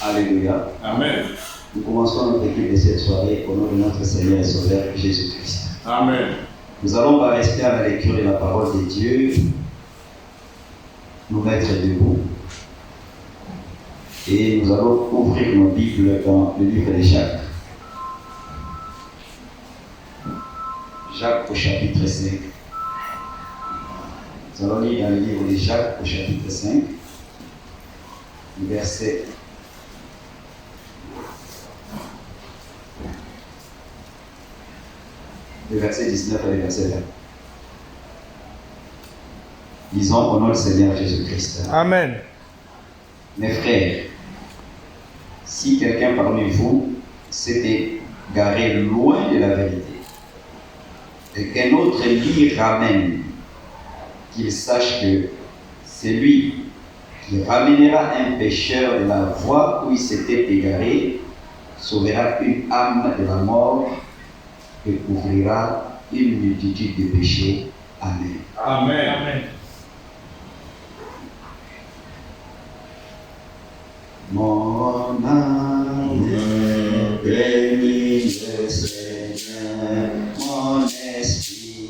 Alléluia. Amen. Nous commençons notre équipe de cette soirée au nom de notre Seigneur et Sauveur Jésus-Christ. Amen. Nous allons pas rester à la lecture de la parole de Dieu, nous mettre debout. Et nous allons ouvrir nos Bibles dans le livre de Jacques. Jacques au chapitre 5. Nous allons lire dans le livre de Jacques au chapitre 5, verset 19 et le verset 20. Lisons au nom du Seigneur Jésus-Christ. Amen. Mes frères, si quelqu'un parmi vous s'est égaré loin de la vérité et qu'un autre l'y ramène, qu'il sache que c'est lui qui ramènera un pécheur de la voie où il s'était égaré, sauvera une âme de la mort et couvrira une multitude de péchés. Amen. Amen. Amen. Mon âme bénit le Seigneur, mon esprit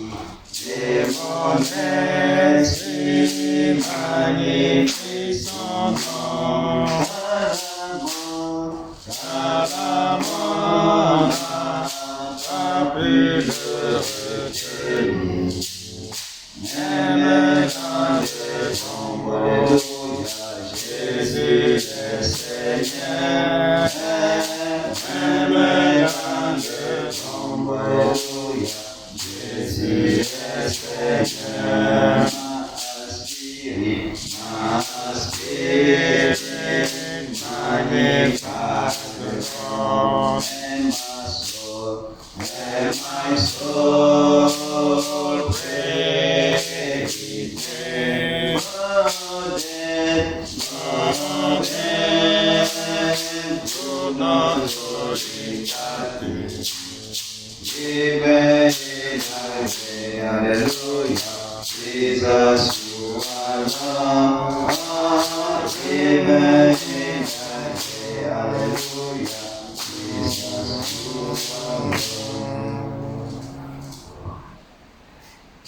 et mon esprit magnifie son nom. Calamment, n'a plus de retenue, même dans le tombeau. Jésus est Seigneur, même dans le tombeau. Jésus est Seigneur. Ma spirit magnifies the Lord, and my soul praise His name. Do not Hallelujah, Jesus, you are Lord. Hallelujah, Jesus, you are Lord.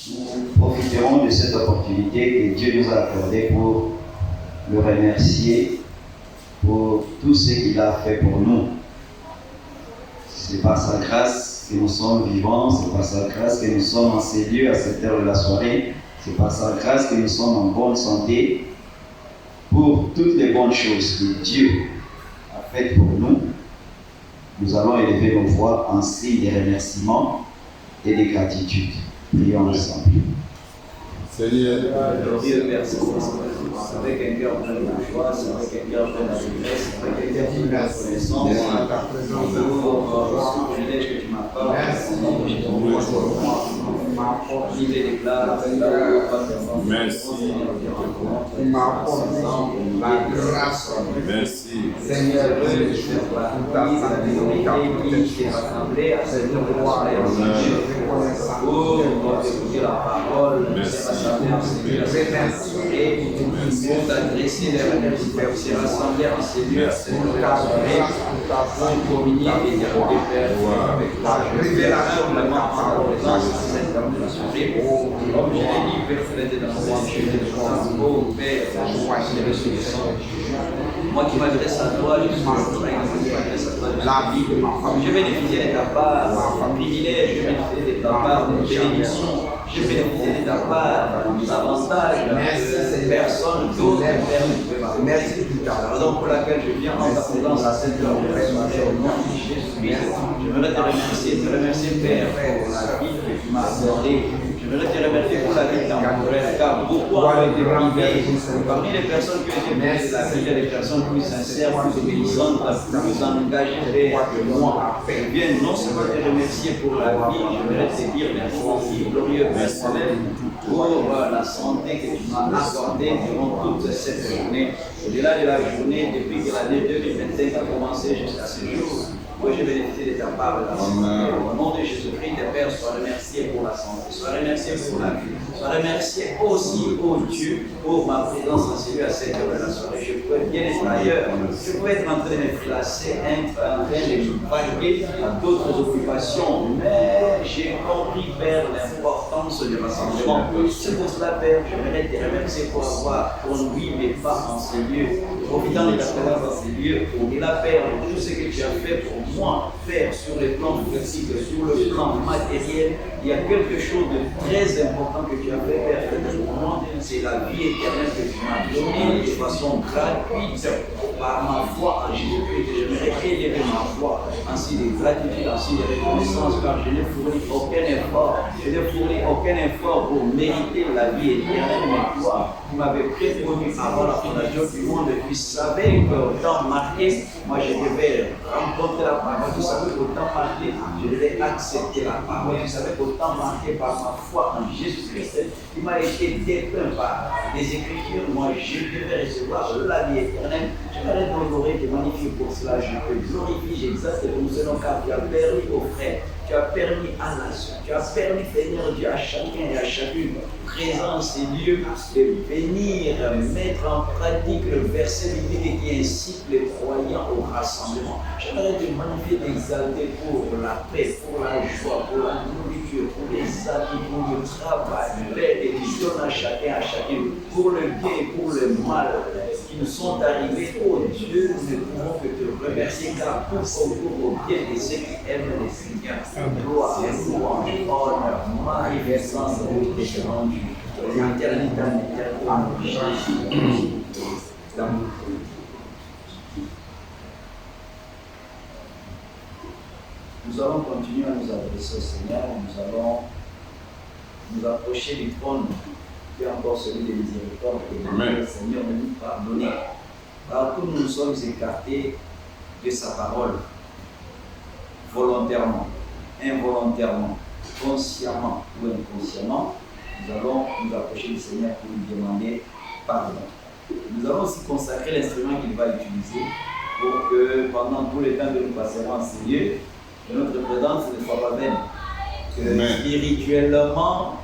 Nous profiterons de cette opportunité que Dieu nous a accordée pour le remercier pour tout ce qu'il a fait pour nous. C'est par sa grâce que nous sommes vivants, c'est par sa grâce que nous sommes en ces lieux à cette heure de la soirée, c'est par sa grâce que nous sommes en bonne santé. Pour toutes les bonnes choses que Dieu a faites pour nous, nous allons élever nos voix en signe de remerciement et de gratitude. Prions ensemble. Seigneur, Dieu, merci pour ce c'est avec un cœur plein de joie, c'est avec un cœur plein d'allégresse, c'est avec un cœur plein de reconnaissance pour ce privilège que tu m'accordes. Il les déclare, merci. La grâce. Merci. Seigneur, rassemblés à cette heure pour écouter la parole, c'est rassemblés en ces lieux, pour t'adresser des remerciements, c'est rassemblés en ces lieux, à cette heure de la soirée, pour communier et dialoguer Père avec la révélation de la présence de cette heure de la soirée. Comme je l'ai dit, Père, faites dans mon Dieu, oh Père, je reçu le sang. Moi qui m'adresse à toi, je suis la vie de ma famille. Je bénéficie de ta part, un privilège, je bénéficie de ta part, une bénédiction. Je bénéficie de ta part, davantage de personnes, d'autres Pères ne pouvaient pas. Merci. La raison pour laquelle je viens en ta présence à cette heure de la soirée, au nom de Jésus-Christ, je voudrais te remercier Père pour la vie que tu m'as accordée. Je voudrais te remercier pour la vie temporelle, car beaucoup ont été privés. Parmi les personnes qui ont été privées de la vie, il y a des personnes plus sincères, plus obéissantes, plus engagées que moi. Je viens non seulement te remercier pour la vie, je voudrais te dire merci, glorieux Père Céleste, pour la santé que tu m'as accordée durant toute cette journée. Au-delà de la journée, depuis que l'année 2025 a commencé jusqu'à ce jour, moi j'ai bénéficié de ta part de la santé. Au nom de Jésus-Christ, Père, sois remercié pour la santé. Sois remercié remercier pour la vie. Je remercier aussi, oh Dieu, pour ma présence en celui à cette heure de la soirée. Je pouvais bien être ailleurs. Je pouvais être en train de me placer, être en train de me vaguer à d'autres occupations. Mais j'ai compris, Père, l'importance du rassemblement. C'est pour cela, Père, j'aimerais te remercier pour avoir conduit mes pas en ce lieu, profitant de ta présence dans ces lieux. Au-delà, Père, de tout ce que tu as fait pour moi, Père, sur le plan physique, sur le plan matériel, il y a quelque chose de très important que tu as fait, Père, pour moi, c'est la vie éternelle que tu m'as donnée de façon gratuite par ma foi en Jésus-Christ. J'aimerais élever ma foi ainsi de gratitude, ainsi de reconnaissance, car je n'ai fourni aucun effort. Je n'ai fourni aucun effort pour mériter la vie éternelle, mais toi, tu m'avais prévenu avant la fondation du monde, tu savais qu'au temps marqué, moi je devais rencontrer la parole, tu savais qu'au temps marqué, je devais accepter la parole, tu savais qu'au temps marqué par ma foi en Jésus-Christ, il m'a été dépeint par des Écritures, moi je devais recevoir la vie éternelle. Je vais t'honorer, te magnifier pour cela, je te glorifie, j'exalte pour cela, car tu as permis aux frères, tu as permis à la soeur, tu as permis, Seigneur Dieu, à chacun et à chacune présent en ces lieux, de venir mettre en pratique le verset biblique qui incite les croyants au rassemblement. J'aimerais te magnifier, t'exalter pour la paix, pour la joie, pour la nourriture, pour les amis, pour le travail, l'aide que tu donnes à chacun, à chacune, pour le bien et pour le mal qui nous sont arrivés. Oh Dieu, nous ne pouvons que te remercier car tout concourt au bien de ceux qui aiment le Seigneur. Gloire, louange, honneur, magnificence, et rendu. L'éternité en Jésus. Nous allons continuer à nous adresser au Seigneur, nous allons nous approcher du trône qui est encore celui de miséricorde et le Seigneur de nous pardonner. Car tous nous sommes écartés de sa parole, volontairement, involontairement, consciemment ou inconsciemment. Nous allons nous approcher du Seigneur pour lui demander pardon. Nous allons aussi consacrer l'instrument qu'il va utiliser pour que pendant tout le temps que nous passerons en ces lieux, que notre présence ne soit pas vaine, que spirituellement,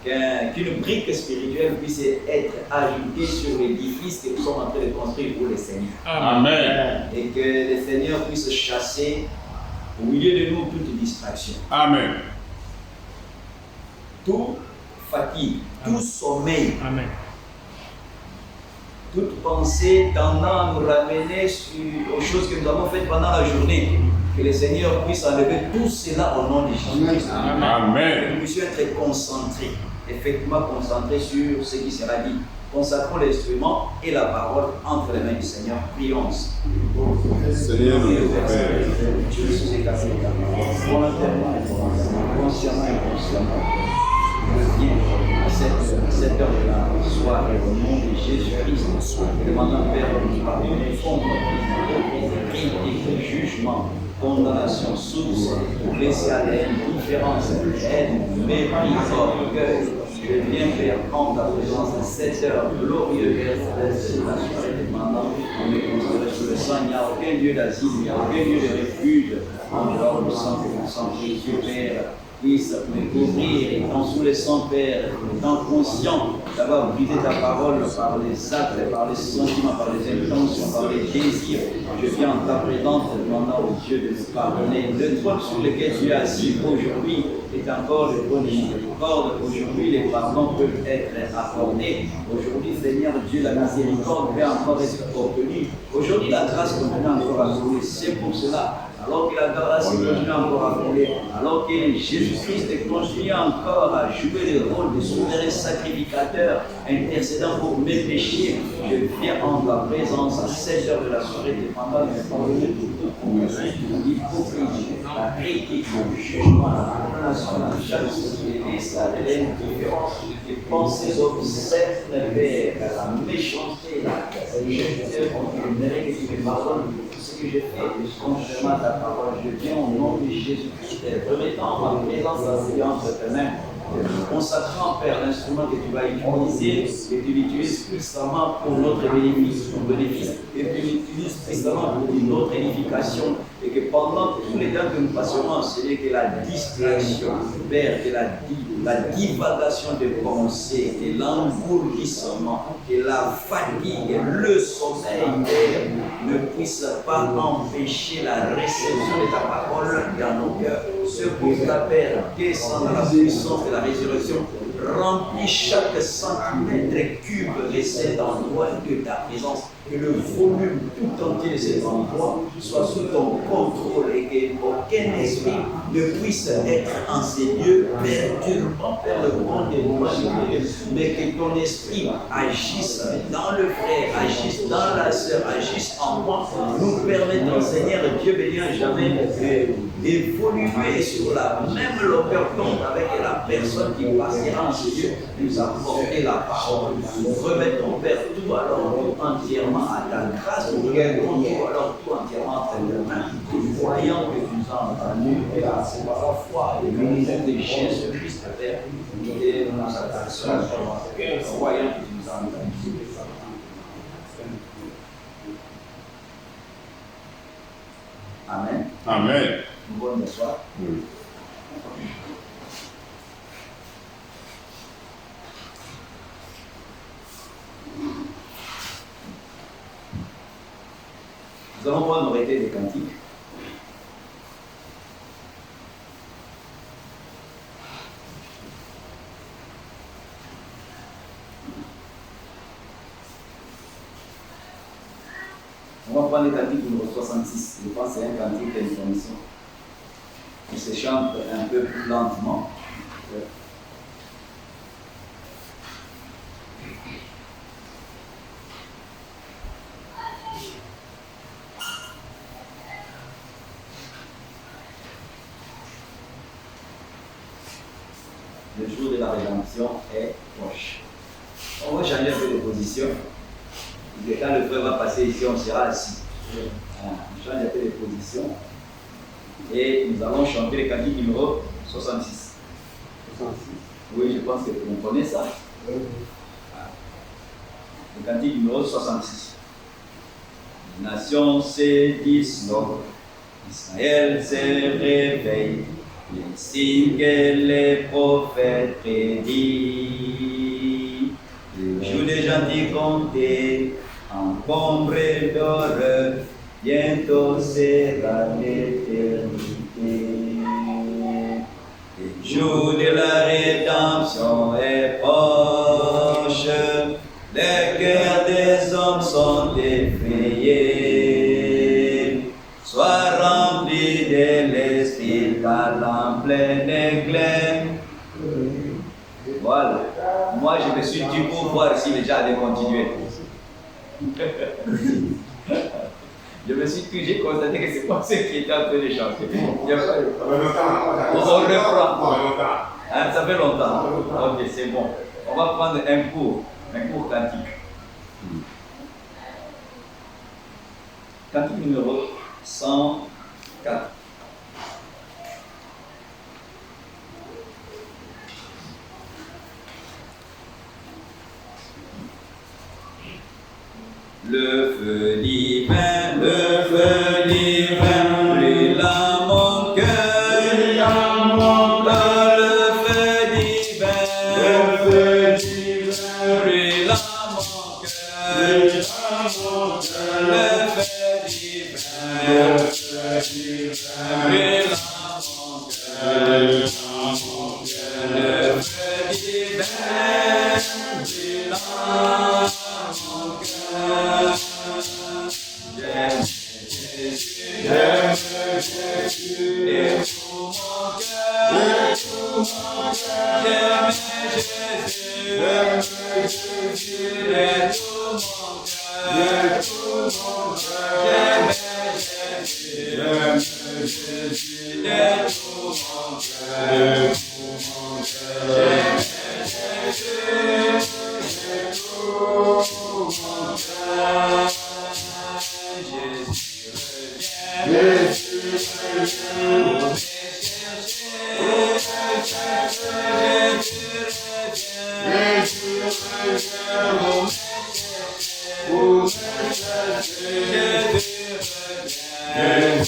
qu'une brique spirituelle puisse être ajoutée sur l'édifice que nous sommes en train de construire pour le Seigneur. Amen. Et que le Seigneur puisse chasser au milieu de nous toute distraction. Amen. Toute fatigue, tout sommeil. Amen. Toute pensée tendant à nous ramener aux choses que nous avons faites pendant la journée. Que le Seigneur puisse enlever tout cela au nom de Jésus. Amen. Que nous puissions être concentrés, effectivement concentrés sur ce qui sera dit. Consacrons l'instrument et la parole entre les mains du Seigneur. Prions. Seigneur, notre Père, Je suis écarté de ta parole, volontairement et volontairement, consciemment et inconsciemment. Je viens à cette heure de la soirée au nom de Jésus-Christ, demandant Père de nous pardonner contre les critiques, jugements, condamnation, source, blessé à la haine, différence, haine, mépris, orgueil. Je viens faire prendre ta présence à cette heure glorieuse de la soirée demandant qu'on est considéré sous le sang. Il n'y a aucun lieu d'asile, il n'y a aucun lieu de refuge en dehors du sang que nous sommes Dieu Père. Puisse me couvrir, étant sous le sang, Père, étant conscient d'avoir brisé ta parole par les actes, par les sentiments, par les intentions, par les désirs. Je viens en ta présence demandant au Dieu de nous pardonner. Le trône sur lequel tu es assis aujourd'hui est encore le trône de miséricorde. Aujourd'hui, les pardons peuvent être accordés. Aujourd'hui, Seigneur Dieu, la miséricorde peut encore être obtenue. Aujourd'hui, la grâce continue encore à couler. C'est pour cela. Alors que la grâce continue encore à couler, alors que Jésus-Christ continue encore à jouer le rôle de souverain sacrificateur, intercédant pour mes péchés, je viens en ta présence à 16 heures de la soirée, demandant de me pardonner de toute l'hypocrisie, la critique, le jugement, la condamnation, la jalousie, la haine, les pensées obscènes, la méchanceté, je t'aimerais que tu me pardonnes ce que j'ai fait, contrairement à ta parole, je viens au nom de Jésus-Christ, remettant ma présence à Dieu entre tes mains, consacrant, Père, l'instrument que tu vas utiliser, que tu l'utilises puissamment pour notre bénéfice, et que tu l'utilises puissamment pour notre édification, Et que pendant tous les temps que nous passerons, Seigneur, que la distraction, Père, que la divagation de pensées, que l'engourdissement, que la fatigue, le sommeil, Père, ne puisse pas empêcher la réception de ta parole dans nos cœurs. Ce pour ta Père, descend dans la puissance de la résurrection, remplis chaque centimètre cube resté dans toi de ta présence. Que le volume tout entier de cet endroit soit sous ton contrôle et qu'aucun esprit ne puisse être en ces lieux perturbant vers le monde de l'humanité, mais que ton esprit agisse dans le frère, agisse dans la sœur, agisse en moi, nous permettant, Seigneur Dieu béni à jamais, d'évoluer sur la même longueur d'onde avec la personne qui passera en ce lieu, nous apporter la parole. Nous remettons, Père, tout alors entièrement à ta grâce, nous remettons tout alors tout entièrement à tes mains, voyant que tu nous as entendus, et à la foi et le ministère de Jésus-Christ, Père, et nous attachons, voyant que tu nous as entendus. Amen. Amen. Bonsoir. Oui. Nous allons prendre nos recueils des cantiques. On va prendre le cantique numéro 66. Je pense que c'est un cantique d'information qui se chante un peu plus lentement. Le jour de la rédemption est proche. On va changer un peu de position. Et quand le frère va passer ici, on sera assis. On change un peu de position. Et nous allons chanter le cantique numéro 66. 66. Oui, je pense que vous comprenez ça. Le cantique numéro 66. Les nations se disloquent, Israël se réveille, les signes que les prophètes prédisent. Le jour des gentils comptés, encombré d'horreur, bientôt sera l'éternité. Le jour de la rédemption est proche, les cœurs des hommes sont effrayés. Sois rempli de l'esprit, car en plein éclair. Voilà. Moi, je me suis dit pour voir si les gens allaient continuer. Je me suis dit, j'ai constaté que c'est pas ceux qui étaient en train de chanter. On reprend. Hein, ça fait longtemps. Ok, c'est bon. On va prendre un cours cantique. Cantique numéro 104. Le feu divin, brûle à mon cœur, le feu divin, brûle à mon cœur, le feu divin, brûle à mon cœur, le feu divin, brûle à mon cœur. J'aime Jésus, et tout mon cœur, j'aime Jésus, et tout mon cœur, j'aime Jésus, et tout mon cœur, j'aime Jésus, et tout mon cœur. Jésus revient,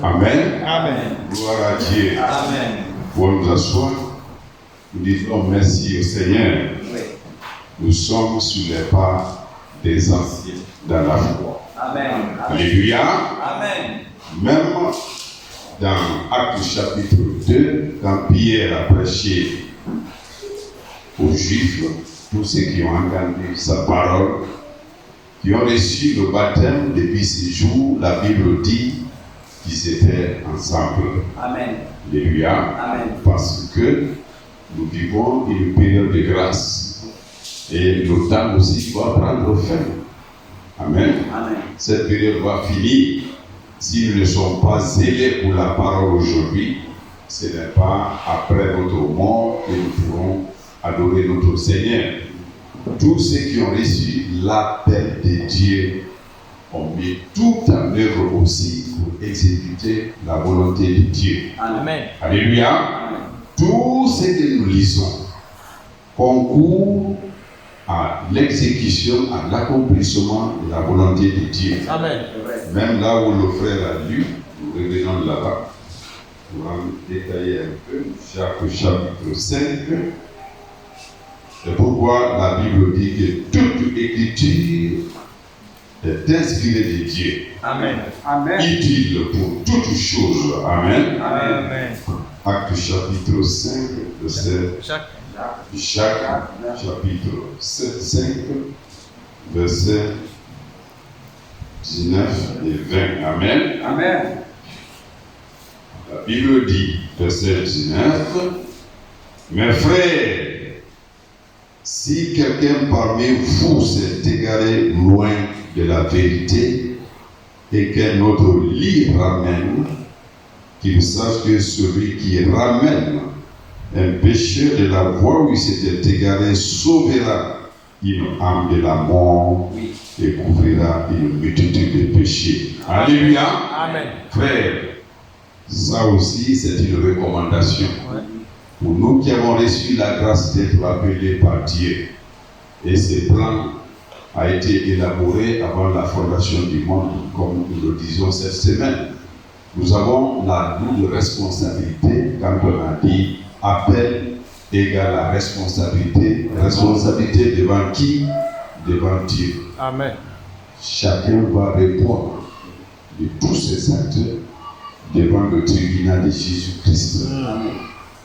Amen. Amen. Gloire à Dieu. Amen. Pour nous asseoir, nous disons merci au Seigneur. Oui. Nous sommes sur les pas des anciens dans la foi. Amen. Alléluia. Amen. Même dans Actes chapitre 2, quand Pierre a prêché aux Juifs, tous ceux qui ont entendu sa parole, qui ont reçu le baptême depuis ces jours, la Bible dit qu'ils étaient ensemble. Amen. Alléluia. Amen. Parce que nous vivons une période de grâce. Et le temps aussi doit prendre fin. Amen. Amen. Cette période va finir. Si nous ne sommes pas zélés pour la parole aujourd'hui, ce n'est pas après notre mort que nous pourrons adorer notre Seigneur. Tous ceux qui ont reçu l'appel de Dieu ont mis tout en œuvre aussi pour exécuter la volonté de Dieu. Amen. Alléluia. Amen. Tout ce que nous lisons concourt à l'exécution, à l'accomplissement de la volonté de Dieu. Amen. Même là où le frère a lu, nous revenons là-bas pour en détailler un peu, Jacques chapitre 5. C'est pourquoi la Bible dit que toute écriture est inspirée de Dieu, Amen. Amen. utile pour toutes choses. Amen. Amen. Acte chapitre 5, verset Jacques. Jacques chapitre 5, verset 19 et 20. Amen. Amen. La Bible dit, verset 19, mes frères, si quelqu'un parmi vous s'est égaré loin de la vérité et qu'un autre l'y ramène, qu'il sache que celui qui ramène un pécheur de la voie où il s'était égaré sauvera une âme de la mort et couvrira une multitude de péchés. Alléluia. Amen. Frère, ça aussi c'est une recommandation. Pour nous qui avons reçu la grâce d'être appelés par Dieu. Et ce plan a été élaboré avant la fondation du monde, comme nous le disions cette semaine. Nous avons la double responsabilité quand on a dit appel égale à responsabilité. Responsabilité devant qui? Devant Dieu. Amen. Chacun va répondre de tous ses actes devant le tribunal de Jésus-Christ.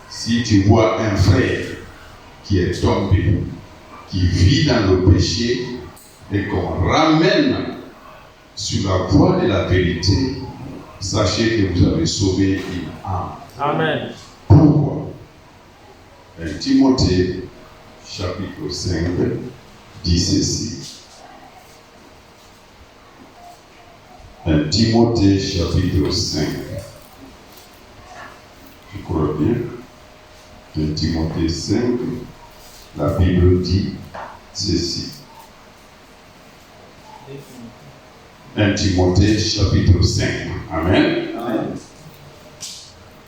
Si tu vois un frère qui est tombé, qui vit dans le péché et qu'on ramène sur la voie de la vérité, sachez que vous avez sauvé une âme. Amen. Pourquoi? 1 Timothée, chapitre 5, dit ceci. 1 Timothée, chapitre 5. Je crois bien. 1 Timothée 5, la Bible dit ceci. 1 Timothée chapitre 5. Amen. Amen.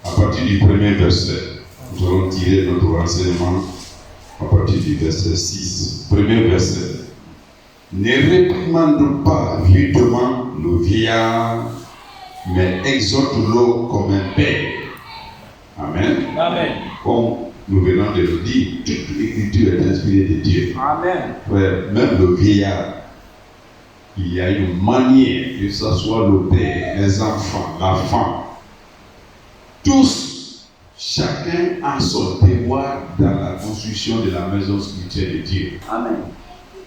À partir du premier verset, nous allons tirer notre renseignement à partir du verset 6. Premier verset. Ne réprimande pas vivement le vieillard, mais exhorte-le comme un père. Amen. Amen. Comme nous venons de le dire, toute l'écriture est inspirée de Dieu. Amen. Frère, même le vieillard, il y a une manière, que ce soit le père, les enfants, la femme, tous, chacun a son devoir dans la construction de la maison spirituelle de Dieu. Amen.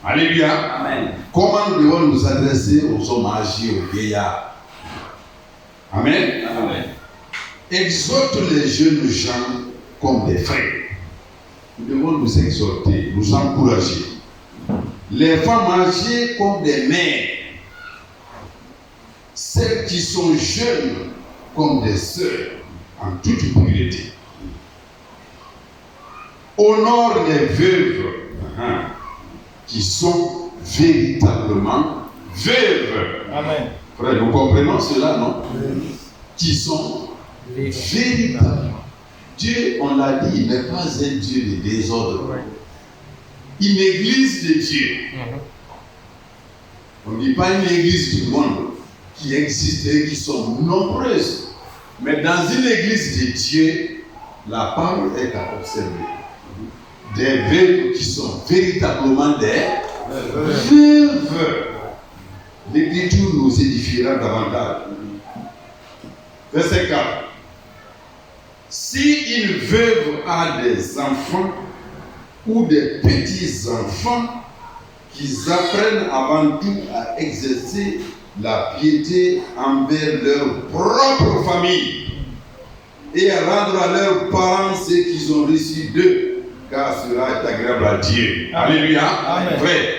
Alléluia. Amen. Comment nous devons nous adresser aux hommes âgés, aux vieillards? Amen. Amen. Exhorte les jeunes gens comme des frères. Nous devons nous exhorter, nous encourager. Les femmes âgées comme des mères. Celles qui sont jeunes comme des sœurs, en toute pureté. Honore les veuves qui sont véritablement veuves. Amen. Frère, nous comprenons cela, non? Qui sont véritables. Dieu, on l'a dit, n'est pas un Dieu de désordre. Une église de Dieu. On ne dit pas une église du monde qui existe et qui sont nombreuses. Mais dans une église de Dieu, la parole est à observer. Des veuves qui sont véritablement des veuves. L'Écriture nous édifiera davantage. Verset 4. Si une veuve a des enfants ou des petits-enfants, qu'ils apprennent avant tout à exercer la piété envers leur propre famille et à rendre à leurs parents ce qu'ils ont reçu d'eux, car cela est agréable à Dieu. Alléluia. Amen. Vrai.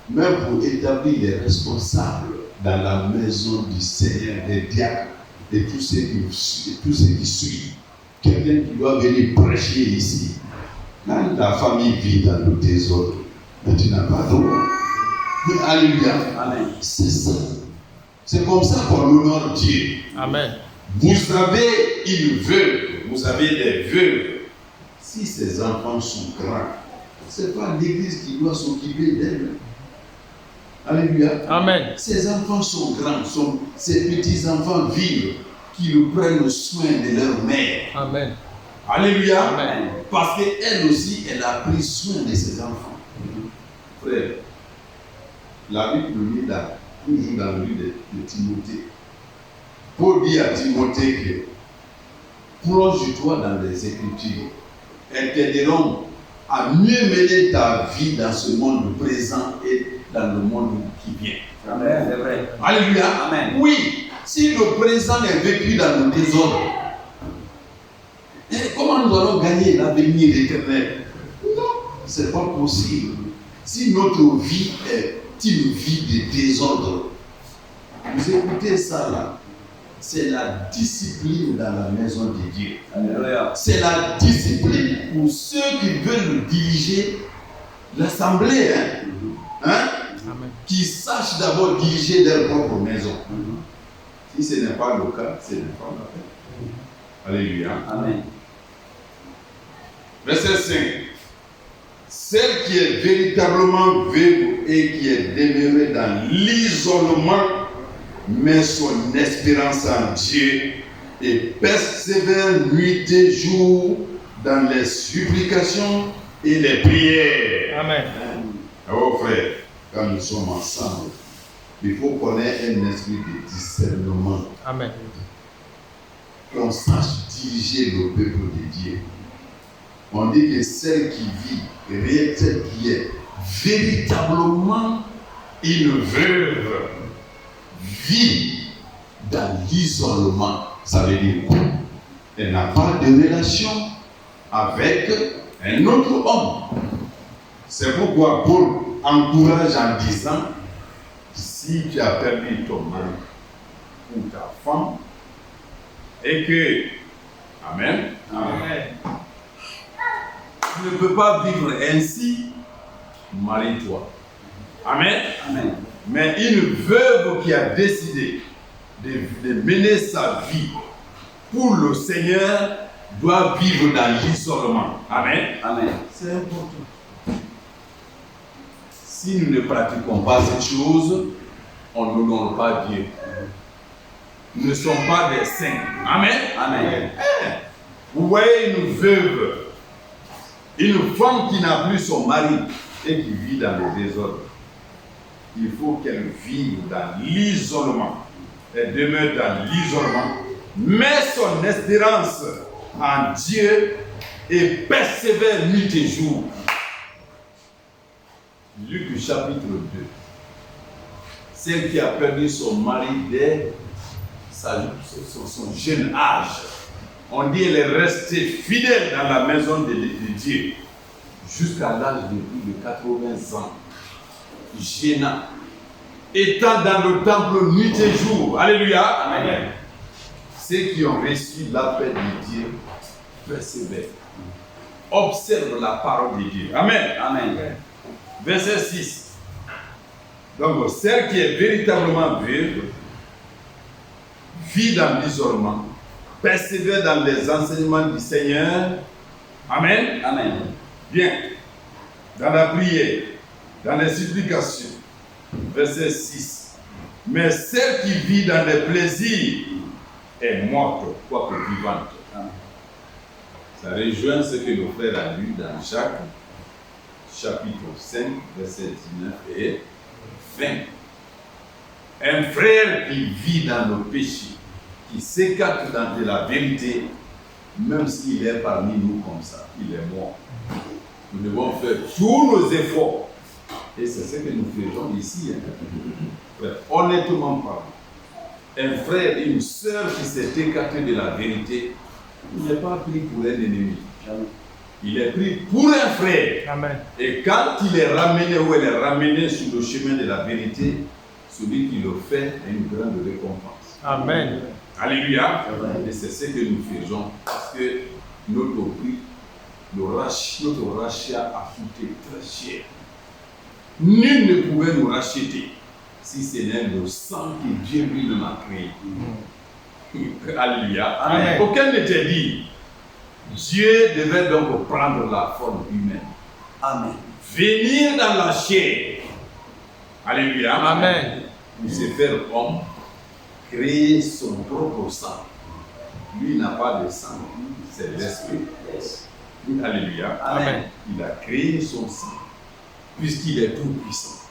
Même pour établir les responsables dans la maison du Seigneur, des diacres et tous ceux qui suivent. Quelqu'un qui doit venir prêcher ici. Quand la famille vit dans le désordre, mais tu n'as pas droit. Mais alléluia. Amen. C'est ça. C'est comme ça qu'on honore Dieu. Amen. Vous avez une veuve, vous avez des veuves. Si ces enfants sont grands, ce n'est pas l'église qui doit s'occuper d'elles. Alléluia. Amen. Ces enfants sont grands, ces petits-enfants vivent, qui le prennent soin de leur mère. Amen. Alléluia. Amen. Parce qu'elle aussi, elle a pris soin de ses enfants. Frère, la Bible nous dit là, toujours dans le livre de Timothée. Paul dit à Timothée que plonge-toi dans les Écritures. Elles t'aideront à mieux mener ta vie dans ce monde présent et dans le monde qui vient. Amen. C'est vrai. Alléluia. Amen. Oui, si le présent est vécu dans le désordre, comment nous allons gagner l'avenir éternel? Non, ce n'est pas possible. Si notre vie est une vie de désordre, vous écoutez ça là, c'est la discipline dans la maison de Dieu. Alléluia. C'est la discipline pour ceux qui veulent diriger l'assemblée. Amen. Qui sachent d'abord diriger leur propre maison. Si ce n'est pas le cas, ce n'est pas la peine. Alléluia. Amen. Verset 5. Celle qui est véritablement veuve et qui est demeurée dans l'isolement met son espérance en Dieu et persévère nuit et jour dans les supplications et les prières. Amen. Oh frère, quand nous sommes ensemble, il faut qu'on ait un esprit de discernement, Amen. qu'on sache diriger le peuple de Dieu. On dit que celle qui vit, celle qui est véritablement une veuve, vit dans l'isolement. Ça veut dire quoi? Elle n'a pas de relation avec un autre homme. C'est pourquoi Paul encourage en disant, si tu as perdu ton mari ou ta femme, et que, Amen, Amen. tu ne peux pas vivre ainsi, marie-toi. Amen. Amen. Mais une veuve qui a décidé de mener sa vie pour le Seigneur doit vivre dans l'isolement. Amen. Amen. C'est important. Si nous ne pratiquons pas cette chose, on n'honore pas Dieu. Nous ne sommes pas des saints. Amen. Amen. Vous voyez une veuve Une femme qui n'a plus son mari et qui vit dans le désordre, il faut qu'elle vive dans l'isolement. Elle demeure dans l'isolement, met son espérance en Dieu et persévère nuit et jour. Luc chapitre 2. Celle qui a perdu son mari dès son jeune âge. On dit qu'elle est restée fidèle dans la maison de Dieu jusqu'à l'âge de plus de 80 ans. Gênant. Étant dans le temple nuit et jour. Alléluia. Amen. Ceux qui ont reçu l'appel de Dieu persévèrent. Observe la parole de Dieu. Amen. Amen. Verset 6. Donc, celle qui est véritablement veuve vit dans l'isolement, persévère dans les enseignements du Seigneur. Amen. Amen. Bien. Dans la prière, dans les supplications. Verset 6. Mais celle qui vit dans les plaisirs est morte, quoique vivante. Ça rejoint ce que nos frères ont lu dans Jacques, chapitre 5, verset 19 et 20. Un frère qui vit dans le péché, qui s'écarte dans de la vérité, même s'il est parmi nous comme ça, il est mort. Nous devons faire tous nos efforts. Et c'est ce que nous faisons ici. Honnêtement parlant, un frère et une sœur qui s'est écarté de la vérité, il n'est pas pris pour un ennemi. Il est pris pour un frère. Amen. Et quand il est ramené ou elle est ramenée sur le chemin de la vérité, celui qui le fait a une grande récompense. Amen. Alléluia. Amen. Et c'est ce que nous faisons parce que notre prix, notre rachat a coûté très cher. Nul ne pouvait nous racheter si ce n'est le sang que Dieu lui-même a créé. Alléluia. Amen. Aucun n'était dit. Dieu devait donc prendre la forme humaine. Amen. Venir dans la chair. Alléluia. Amen. Pour se faire homme, créer son propre sang. Lui n'a pas de sang, c'est l'esprit. Alléluia. Amen. Il a créé son sang, puisqu'il est tout puissant.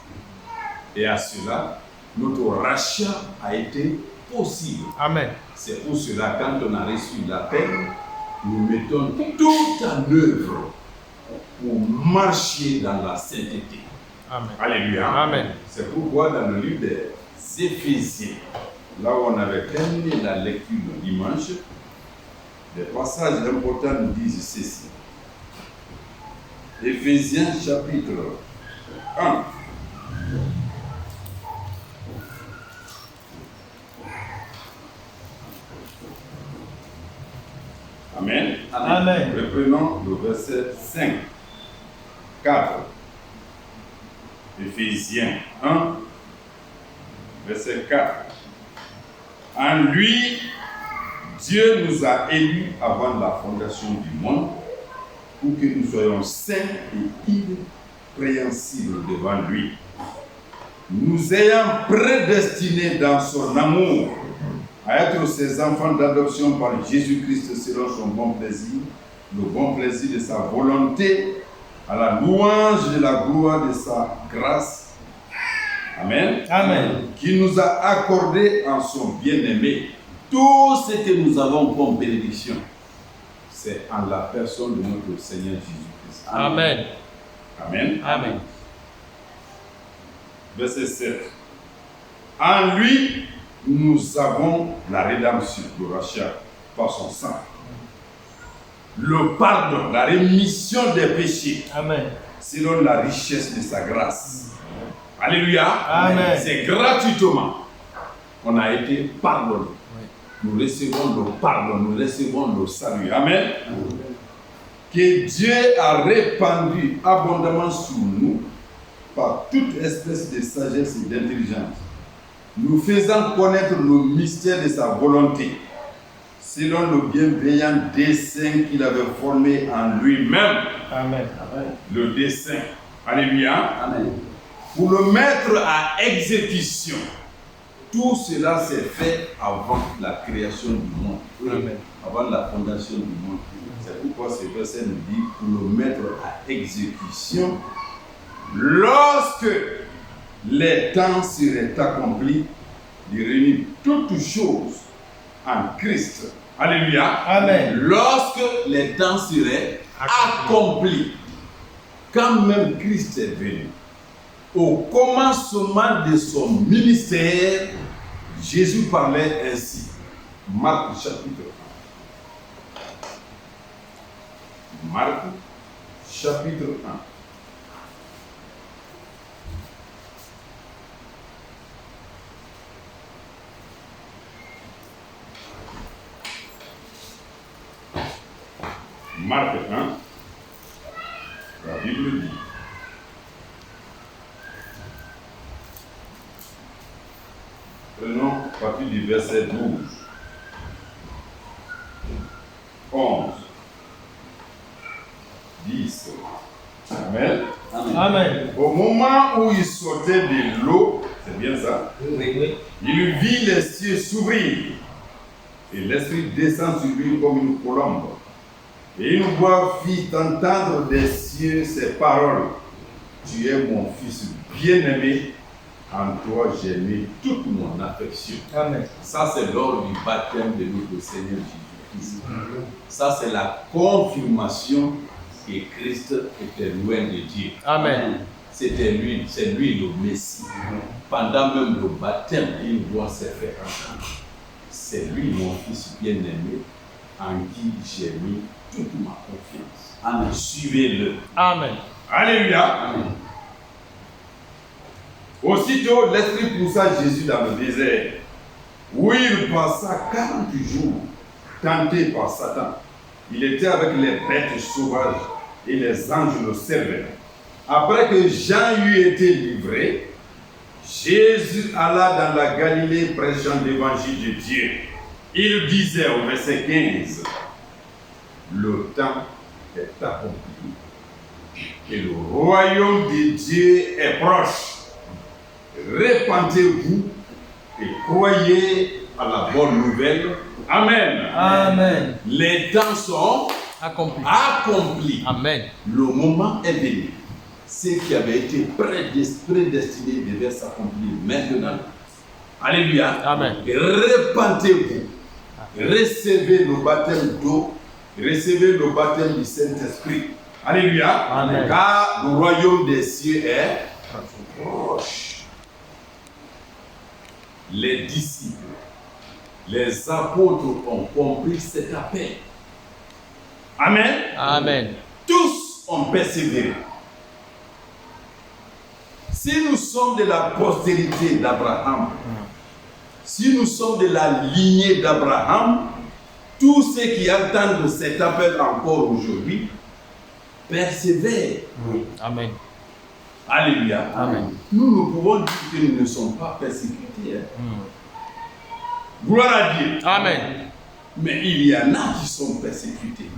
Et à cela, notre rachat a été possible. Amen. C'est pour cela, quand on a reçu l'appel, nous mettons tout en œuvre pour marcher dans la sainteté. Amen. Alléluia. Amen. C'est pourquoi dans le livre des Éphésiens, là où on avait terminé la lecture le dimanche, des passages importants nous disent ceci. Éphésiens chapitre 1. Amen. Amen. Reprenons le verset 5, 4. Éphésiens 1, verset 4. En lui, Dieu nous a élus avant la fondation du monde pour que nous soyons saints et irrépréhensibles devant lui. Nous ayant prédestinés dans son amour à être ses enfants d'adoption par Jésus-Christ selon son bon plaisir, le bon plaisir de sa volonté, à la louange de la gloire de sa grâce. Amen. Amen. Qui nous a accordé en son bien-aimé tout ce que nous avons comme bénédiction. C'est en la personne de notre Seigneur Jésus-Christ. Amen. Amen. Amen. Verset 7. En lui, nous avons la rédemption, le rachat, par son sang. Le pardon, la rémission des péchés. Amen. Selon la richesse de sa grâce. Alléluia. Amen. C'est gratuitement. On a été pardonné. Nous recevons le pardon, nous recevons le salut. Amen. Que Dieu a répandu abondamment sur nous par toute espèce de sagesse et d'intelligence, nous faisant connaître le mystère de sa volonté, selon le bienveillant dessein qu'il avait formé en lui-même. Amen. Le dessein. Alléluia. Amen. Pour le mettre à exécution. Tout cela s'est fait avant la création du monde. Amen. Avant la fondation du monde. C'est pourquoi ce verset nous dit pour le mettre à exécution lorsque les temps seraient accomplis, de réunir toutes choses en Christ. Alléluia. Amen. Lorsque les temps seraient accomplis, quand même Christ est venu, au commencement de son ministère, Jésus parlait ainsi. Marc chapitre 1. Marc chapitre 1. Marc 1, la Bible dit. Prenons à partir du verset 12, 11, 10. Amen. Amen. Au moment où il sortait de l'eau, c'est bien ça, Oui. il vit les cieux s'ouvrir et l'Esprit descend sur lui comme une colombe. Et une voix fit entendre des cieux ces paroles. Tu es mon fils bien-aimé, en toi j'ai mis toute mon affection. Amen. Ça, c'est lors du baptême de notre Seigneur Jésus-Christ. Ça, c'est la confirmation que Christ était loin de Dieu. Amen. C'était lui, c'est lui le Messie. Pendant même le baptême, une voix s'est fait entendre. C'est lui mon fils bien-aimé, en qui j'ai mis toute ma confiance. Amen. Suivez-le. Amen. Alléluia. Amen. Aussitôt, l'Esprit poussa Jésus dans le désert, où il passa 40 jours, tenté par Satan. Il était avec les bêtes sauvages et les anges le servaient. Après que Jean eut été livré, Jésus alla dans la Galilée prêchant l'évangile de Dieu. Il disait au verset 15, le temps est accompli et le royaume de Dieu est proche. Répandez-vous et croyez à la bonne nouvelle. Amen. Amen. Les temps sont accomplis. Amen. Le moment est venu. Ce qui avait été prédestiné devait s'accomplir maintenant. Alléluia. Amen. Répandez-vous. Recevez le baptême d'eau. Recevez le baptême du Saint-Esprit. Alléluia. Amen. Car le royaume des cieux est proche. Les disciples, les apôtres ont compris cet appel. Amen. Amen. Tous ont persévéré. Si nous sommes de la postérité d'Abraham, si nous sommes de la lignée d'Abraham, tous ceux qui entendent cet appel encore aujourd'hui persévèrent. Amen. Alléluia. Amen. Nous pouvons dire que nous ne sommes pas persécutés. Gloire à Dieu. Amen. Mais il y en a qui sont persécutés.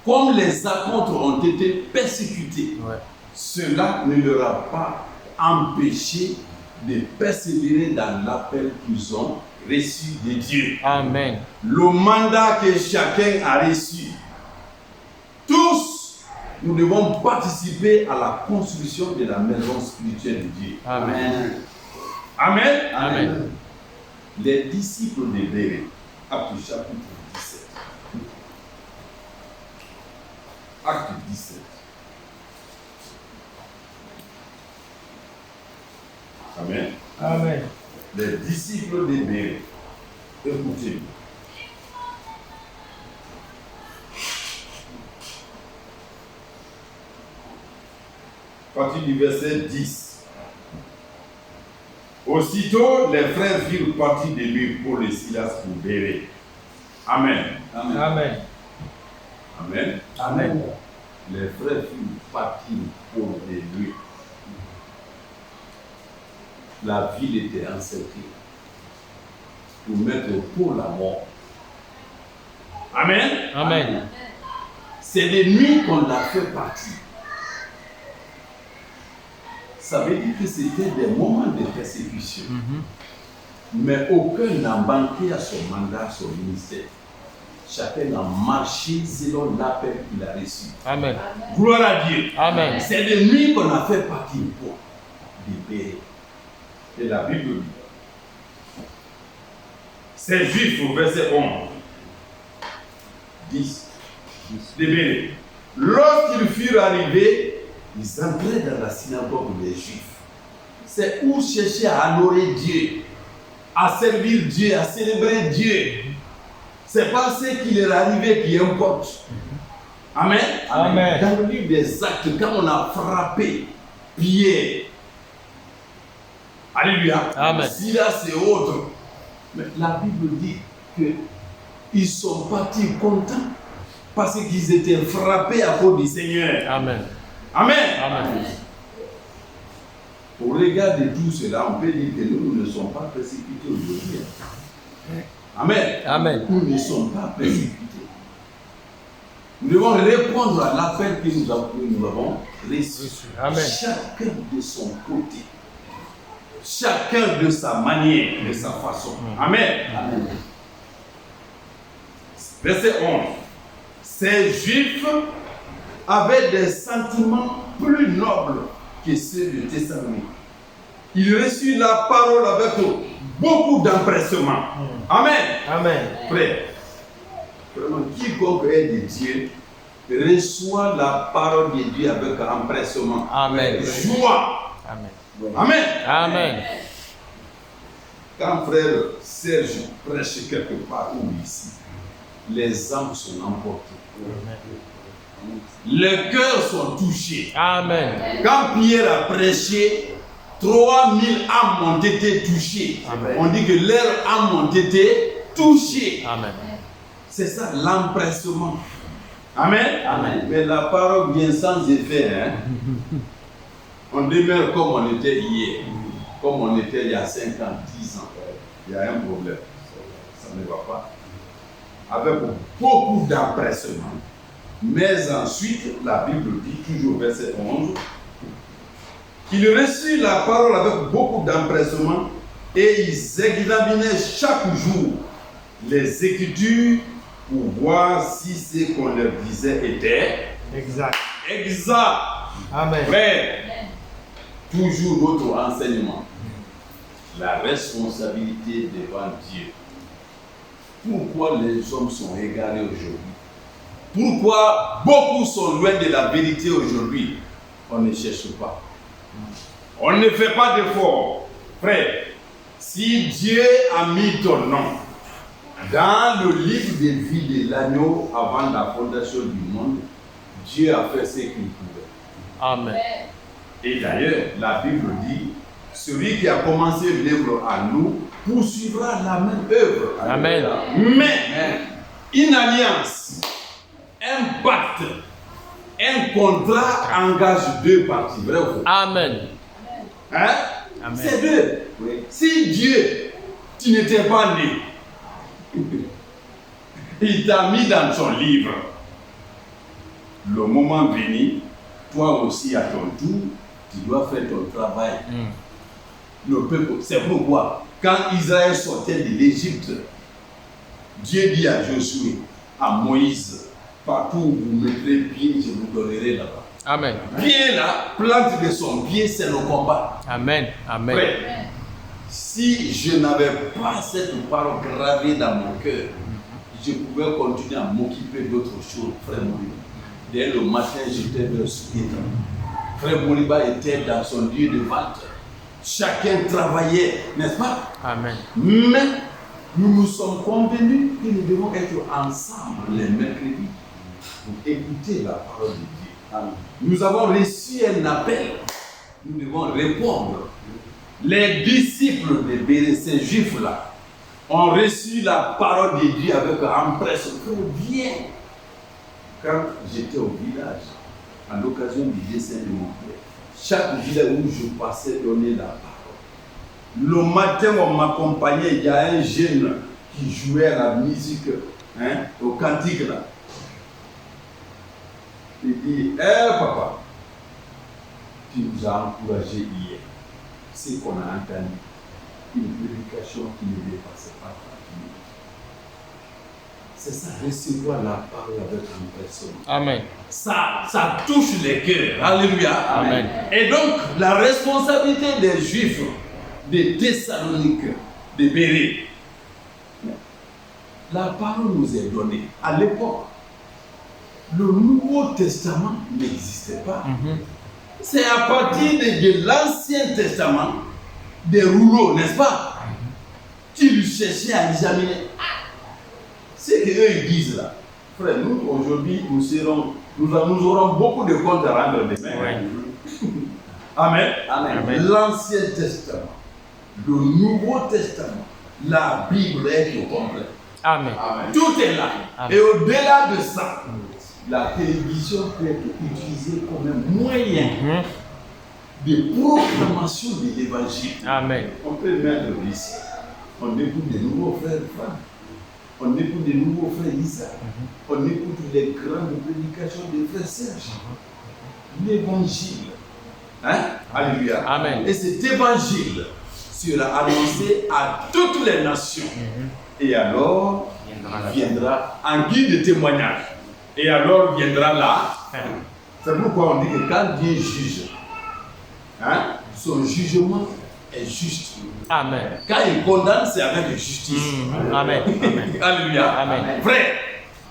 Comme les apôtres ont été persécutés, cela ne leur a pas empêché de persévérer dans l'appel qu'ils ont reçu de Dieu. Amen. Le mandat que chacun a reçu, tous, nous devons participer à la construction de la maison spirituelle de Dieu. Amen. Amen. Amen. Les disciples de Béré, Acte chapitre 17. Acte 17. Amen. Amen. Les disciples de Béré, écoutez-moi. À partir du verset 10. Aussitôt, les frères firent partie de lui pour les Silas pour Béré. Amen. Amen. Amen. Amen. Les frères firent partie pour de lui. La ville était encerclée pour mettre pour la mort. Amen. Amen. C'est de nuit qu'on a fait partie. Ça veut dire que c'était des moments de persécution. Mais aucun n'a manqué à son mandat, à son ministère. chacun a marché selon l'appel qu'il a reçu. Amen. Gloire à Dieu. Amen. C'est de lui qu'on a fait partie pour libérer. Et la Bible dit, c'est Juif au verset 11, 10, libéré. Lorsqu'ils furent arrivés, ils entraient dans la synagogue des Juifs. C'est où chercher à adorer Dieu, à servir Dieu, à célébrer Dieu. C'est pas ce qui leur est arrivé qui importe. Amen. Amen. Dans le livre des Actes, quand on a frappé Pierre, alléluia, Amen. Silas et autres, mais la Bible dit qu'ils sont partis contents parce qu'ils étaient frappés à cause du Seigneur. Amen. Amen. Amen. Au regard de tout cela, on peut dire que nous ne sommes pas précipités aujourd'hui. Amen. Amen. Nous ne sommes pas précipités. Nous devons répondre à l'appel que nous avons reçu. Amen. Chacun de son côté. Chacun de sa manière, de sa façon. Amen. Amen. Verset 11. Ces Juifs avaient des sentiments plus nobles que ceux de Thessalonique. Ils reçurent la parole avec beaucoup d'empressement. Amen. Amen. Frère, vraiment, quiconque est de Dieu reçoit la parole de Dieu avec empressement. Amen. Joie. Amen. Amen. Amen. Quand frère Serge prêche quelque part ou ici, les âmes sont emportées. Les cœurs sont touchés. Amen. Quand Pierre a prêché, 3000 âmes ont été touchées. Amen. On dit que leurs âmes ont été touchées. Amen. C'est ça l'empressement. Amen. Amen. Mais la parole vient sans effet. Hein? On demeure comme on était hier, comme on était il y a 5 ans, 10 ans. Il y a un problème. Ça ne va pas. Avec beaucoup d'empressement. Mais ensuite, la Bible dit, toujours verset 11, qu'il reçut la parole avec beaucoup d'empressement et ils examinaient chaque jour les Écritures pour voir si ce qu'on leur disait était Exact. exact. Amen. Frère, toujours notre enseignement, la responsabilité devant Dieu. Pourquoi les hommes sont égarés aujourd'hui? Pourquoi beaucoup sont loin de la vérité aujourd'hui? On ne cherche pas. On ne fait pas d'effort. Frère, si Dieu a mis ton nom dans le livre de vie de l'agneau avant la fondation du monde, Dieu a fait ce qu'il pouvait. Amen. Et d'ailleurs, la Bible dit, celui qui a commencé l'œuvre à nous poursuivra la même œuvre. Amen. Mais une alliance, un pacte, un contrat engage deux parties. Vrai ou faux? Amen. Hein? Amen. C'est deux. Oui. Si Dieu, tu n'étais pas né, il t'a mis dans son livre. Le moment venu, toi aussi à ton tour, tu dois faire ton travail. Le peuple, c'est pourquoi, quand Israël sortait de l'Égypte, Dieu dit à Josué, à Moïse, partout où vous mettrez pied, je vous donnerai là-bas. Amen. Pied là, plante de son pied, c'est le combat. Amen. Amen. Frère, si je n'avais pas cette parole gravée dans mon cœur, je pouvais continuer à m'occuper d'autres choses, frère Moriba. Dès le matin, j'étais vers Souketa. Frère Moriba était dans son lieu de vente. Chacun travaillait, n'est-ce pas? Amen. Mais nous nous sommes convenus que nous devons être ensemble les mercredis pour écouter la parole de Dieu. Amen. Nous avons reçu un appel. Nous devons répondre. Les disciples de Béret, ces juifs-là, ont reçu la parole de Dieu avec empressement. Viens. Quand j'étais au village, à l'occasion du décès de mon père, chaque village où je passais donner la parole. Le matin, on m'accompagnait, il y a un jeune qui jouait à la musique, hein, au cantique là. Il dit, papa, tu nous as encouragés hier. C'est qu'on a entendu une prédication qui ne dépassait pas 30 minutes. c'est ça, recevoir la parole avec une personne. Amen. Ça touche les cœurs. Alléluia. Amen. Et donc, la responsabilité des Juifs, des Thessaloniques, de Bérée, la parole nous est donnée. À l'époque, le Nouveau Testament n'existait pas. C'est à partir de l'Ancien Testament, des rouleaux, n'est-ce pas, qu'ils cherchaient à examiner. C'est qu'eux ils disent là. Frère, nous aujourd'hui, nous aurons beaucoup de comptes à rendre demain. Oui. Amen. Amen. L'Ancien Testament, le Nouveau Testament, la Bible est au complet. Amen. Tout est là. Amen. Et au-delà de ça, la télévision peut être utilisée comme un moyen de proclamation de l'évangile. Amen. On peut mettre ici. On écoute des nouveaux frères Franck. On écoute des nouveaux frères Isaac. On écoute les grandes prédications des frères Serge. L'évangile. Hein? Alléluia. Amen. Et cet évangile sera annoncé à toutes les nations. Et alors, viendra en guide de témoignage. Et alors viendra là. C'est pourquoi on dit que quand Dieu juge, hein, son jugement est juste. Amen. Quand il condamne, c'est avec justice. Amen. Alléluia. Amen. Frère,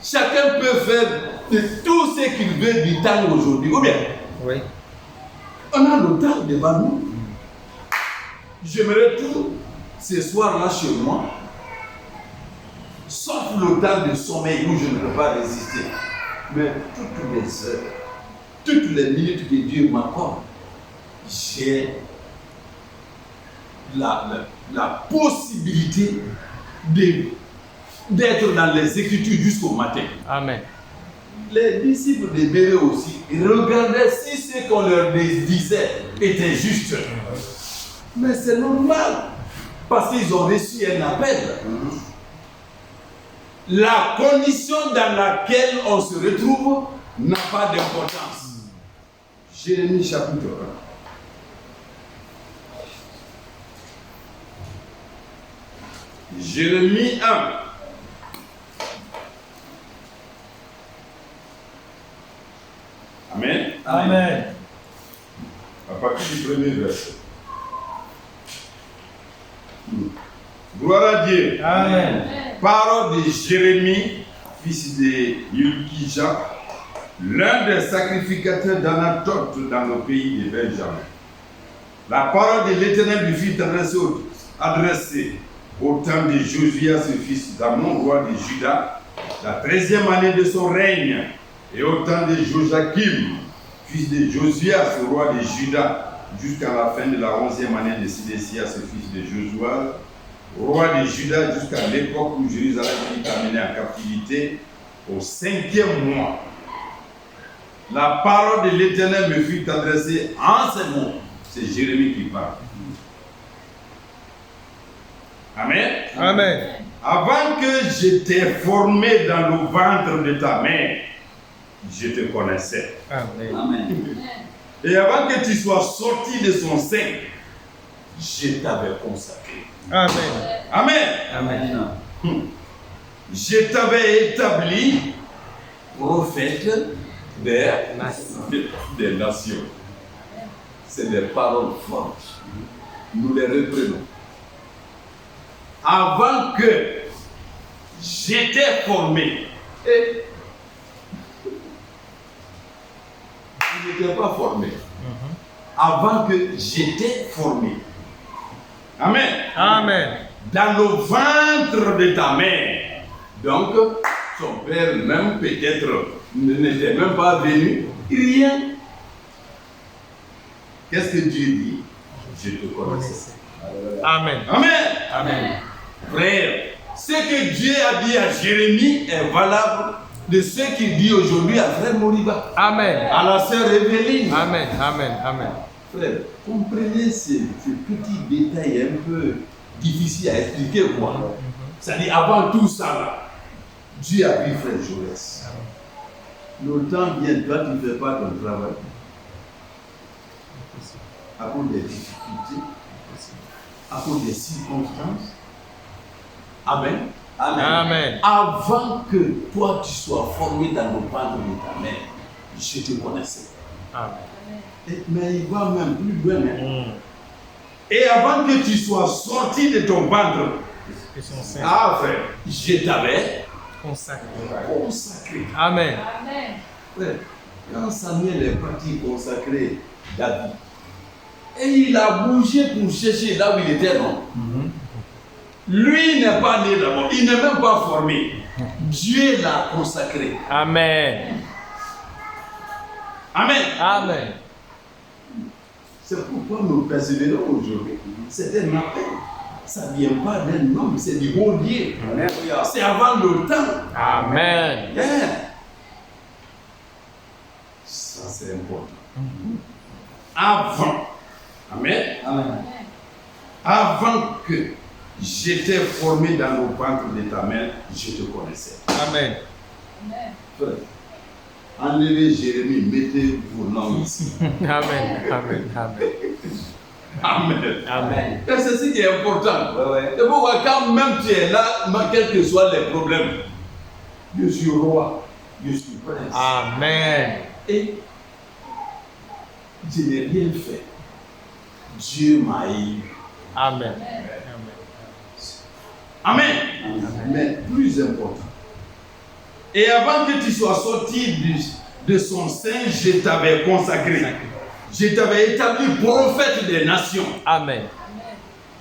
chacun peut faire de tout ce qu'il veut du temps aujourd'hui. Ou bien, Oui. on a le temps devant nous. J'aimerais tout ce soir-là chez moi, sauf le temps de sommeil où je ne peux pas résister. Mais toutes les heures, toutes les minutes que Dieu m'accorde, j'ai la possibilité d'être dans les Écritures jusqu'au matin. Amen. Les disciples de Bérée aussi, ils regardaient si ce qu'on leur disait était juste. Mais c'est normal, parce qu'ils ont reçu un appel. La condition dans laquelle on se retrouve n'a pas d'importance. Jérémie chapitre 1. Jérémie 1. Amen. Amen. À partir du premier verset. Gloire à Dieu. Amen. Parole de Jérémie, fils de Yulkija, l'un des sacrificateurs d'Anatote dans le pays de Benjamin. La parole de l'Éternel lui fut adressée au temps de Josias, fils d'Amon, roi de Juda, la 13e année de son règne, et au temps de Joachim, fils de Josias, roi de Juda, jusqu'à la fin de la 11e année de Sédécias, fils de Josué, roi de Juda, jusqu'à l'époque où Jérusalem fut amené en captivité, au 5e mois. La parole de l'Éternel me fut adressée en ces mots. C'est Jérémie qui parle. Amen. Amen. Avant que j'étais formé dans le ventre de ta mère, je te connaissais. Amen. Amen. Et avant que tu sois sorti de son sein, je t'avais consacré. Amen. Amen. Amen. Je t'avais établi prophète des nations. C'est des paroles fortes. Nous les reprenons. Avant que j'étais formé, et il n'était pas formé. Avant que j'étais formé. Amen. Amen. Dans le ventre de ta mère. Donc, son père même peut-être n'était même pas venu. Rien. Qu'est-ce que Dieu dit? Je te connaissais. Amen. Amen. Amen. Frère, ce que Dieu a dit à Jérémie est valable de ce qu'il dit aujourd'hui à frère Moriba, Amen. à la sœur Evelyne. Amen. Amen. Amen. Frère, comprenez ce petit détail un peu difficile à expliquer moi. C'est-à-dire, avant tout ça, là, Dieu a pris frère Joël. Le temps vient, toi tu ne fais pas ton travail. À cause des difficultés, à cause des circonstances. Amen. Amen. Avant que toi tu sois formé dans le ventre de ta mère, je te connaissais. Amen. Mais il va même plus loin. Et avant que tu sois sorti de ton ventre, Que son Saint Frère, je t'avais consacré. consacré. Amen. Frère, quand Samuel est parti consacrer David, et il a bougé pour chercher là où il était, non? Lui n'est pas né d'abord, il n'est même pas formé. Dieu l'a consacré. Amen. Amen. Amen. C'est pourquoi nous persévérons aujourd'hui. C'est un appel. Ça ne vient pas d'un homme, c'est du bon Dieu. C'est avant le temps. Amen. Yeah. Ça, c'est important. Avant. Amen. Avant que j'étais formé dans le ventre de ta mère, je te connaissais. Amen. Frère, enlevez Jérémie, mettez vos noms ici. Amen. Amen. Amen. Amen. Amen. Et c'est ce qui est important. C'est pourquoi quand même tu es là, quels que soient les problèmes, je suis roi, je suis prince. Amen. Et je n'ai rien fait. Dieu m'a élu. Amen. Amen. Mais plus important. Et avant que tu sois sorti de son sein, je t'avais consacré. Je t'avais établi prophète des nations. Amen.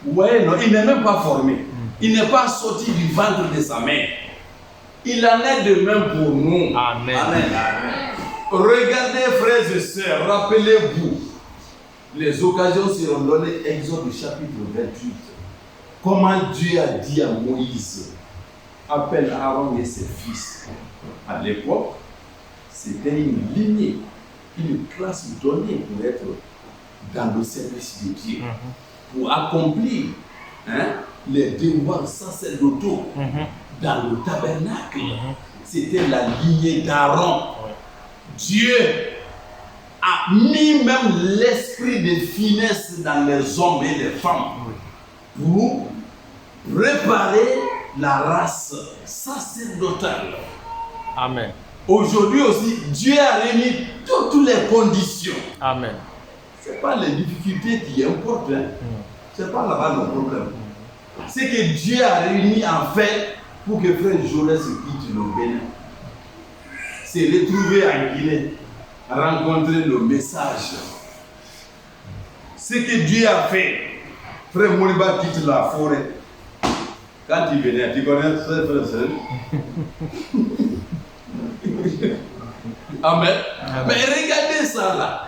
Ouais, non, il n'est même pas formé. Il n'est pas sorti du ventre de sa mère. Il en est de même pour nous. Amen. Regardez, frères et sœurs, rappelez-vous, les occasions seront données, Exode chapitre 28. Comment Dieu a dit à Moïse, appelle Aaron et ses fils. À l'époque, c'était une lignée, une classe donnée pour être dans le service de Dieu, pour accomplir les devoirs sacerdotaux dans le tabernacle. C'était la lignée d'Aaron. Dieu a mis même l'esprit de finesse dans les hommes et les femmes pour préparer la race sacerdotale. Amen. Aujourd'hui aussi, Dieu a réuni toutes les conditions. Amen. Ce n'est pas les difficultés qui importent. Ce n'est pas là-bas le problème. C'est que Dieu a réuni en fait pour que frère Joël se quitte le Bénin. C'est retrouver en Guinée, rencontrer le message. Ce que Dieu a fait, frère Moriba quitte la forêt. Quand il venait, tu connais frère seul. Amen. Mais regardez ça là.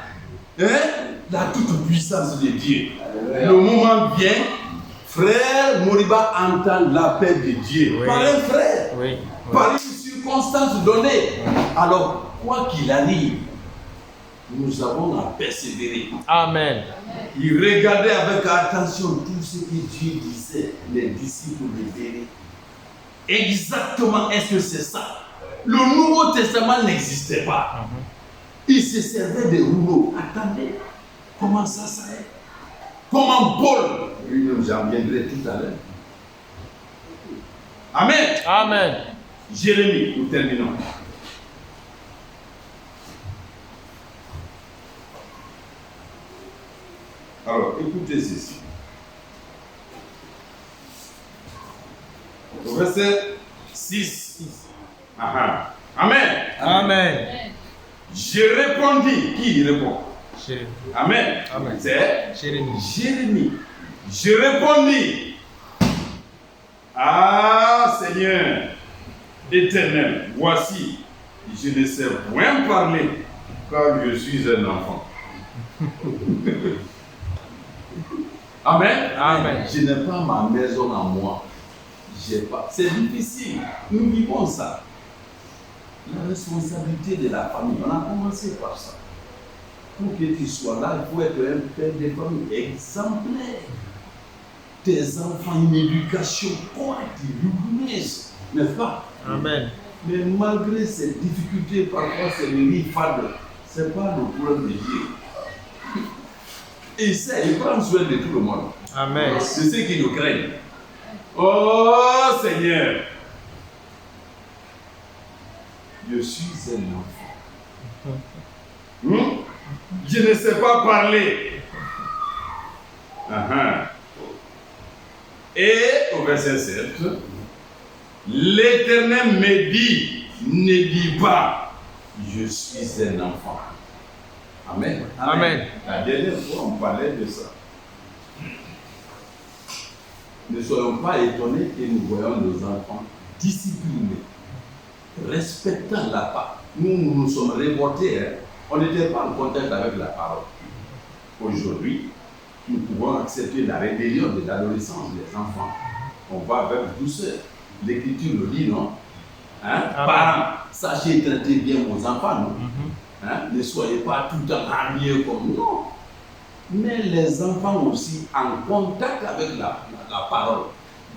La toute puissance de Dieu. Le moment vient, frère Moriba entend l'appel de Dieu. Oui. Par un frère. Oui. Par une circonstance donnée. Alors, quoi qu'il arrive, nous avons à persévérer. Amen. Il regardait avec attention tout ce que Dieu disait, les disciples le verraient. Exactement, est-ce que c'est ça? Le Nouveau Testament n'existait pas. Il se servait des rouleaux. Attendez, comment ça est? Comment Paul, lui-même j'en viendrai tout à l'heure. Amen. Amen. Jérémie, nous terminons. Alors, écoutez ceci. Verset 6. Amen. Amen. Je répondis. Qui répond? Jérémie. Amen. Amen. C'est Jérémie. Jérémie. Je répondis. Ah Seigneur, éternel, voici, je ne sais point parler, car je suis un enfant. Amen. Amen. Je n'ai pas ma maison en moi. C'est difficile. Nous vivons ça. La responsabilité de la famille. On a commencé par ça. Pour que tu sois là, il faut être un père de famille exemplaire. Tes enfants, une éducation correcte, rigoureuse, n'est-ce pas? Amen. Mais malgré ces difficultés, parfois c'est le riz fade. Ce n'est pas le problème de Dieu. Il sait, il prend soin de tout le monde. Amen. C'est ce qui nous craignent. Oh Seigneur, je suis un enfant. Je ne sais pas parler. Et au verset 7, l'Éternel me dit, ne dis pas, je suis un enfant. Amen. Amen. La dernière fois, on parlait de ça. Ne soyons pas étonnés que nous voyons nos enfants disciplinés, respectant la parole. Nous nous sommes révoltés. On n'était pas en contact avec la parole. Aujourd'hui, nous pouvons accepter la rébellion de l'adolescence des enfants. On va avec douceur. L'Écriture le dit, non? Parents, sachez traiter bien vos enfants, non? Ne soyez pas tout le temps hargneux comme nous. Mais les enfants aussi en contact avec la parole.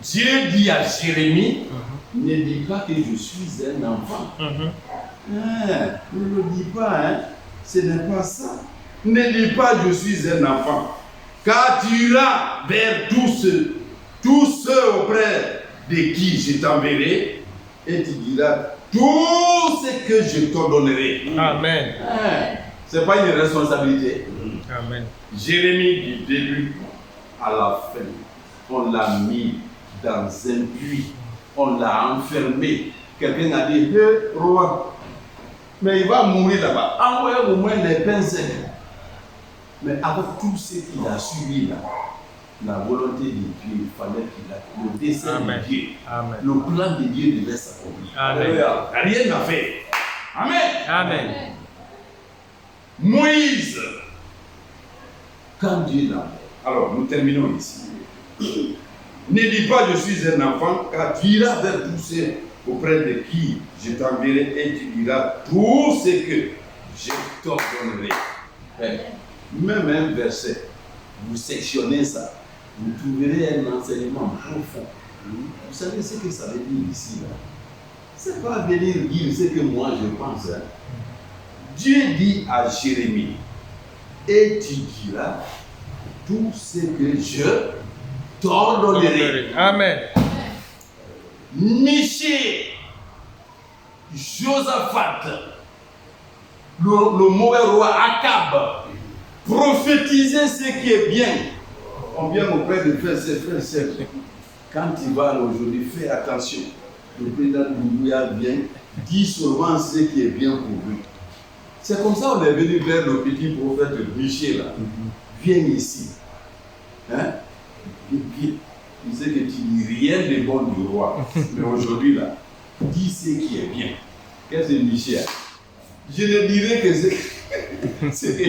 Dieu dit à Jérémie, ne dis pas que je suis un enfant. Ne le dis pas, ce n'est pas ça. Ne dis pas je suis un enfant. Car tu iras vers tous ceux auprès de qui je t'enverrai, et tu diras tout ce que je t'ordonnerai. Amen. Ce n'est pas une responsabilité. Amen. Jérémie, du début à la fin, on l'a mis dans un puits, on l'a enfermé. Quelqu'un a dit, hé, roi, mais il va mourir là-bas. Envoyez au moins les pains secs. Mais avec tout ce qu'il a suivi là, la volonté de Dieu, il fallait qu'il a le dessein de Dieu. Amen. Le plan de Dieu devait s'accomplir. Amen. Rien n'a fait. Amen. Amen. Moïse, quand Dieu l'a fait. Alors, nous terminons ici. Ne dis pas je suis un enfant, car tu iras vers tous ceux auprès de qui je t'enverrai et tu diras tout ce que je t'ordonnerai. Même un verset, vous sectionnez ça, vous trouverez un enseignement profond. Vous savez ce que ça veut dire ici là? C'est pas venir dire ce que moi je pense. Dieu dit à Jérémie, et tu diras tout ce que je t'ordonnerai. Amen. Michée, Josaphat, le mauvais roi Akab, prophétiser ce qui est bien. On vient auprès de frères et sœurs. Quand tu vas aujourd'hui, fais attention. Le président Doumbouya vient, dit seulement ce qui est bien pour lui. C'est comme ça qu'on est venu vers le petit prophète Michel là. Viens ici. Viens. Il sait que tu dis rien de bon du roi. Mais aujourd'hui là, dis ce qui est bien. Qu'est-ce que Michel? Je ne dirai que ce que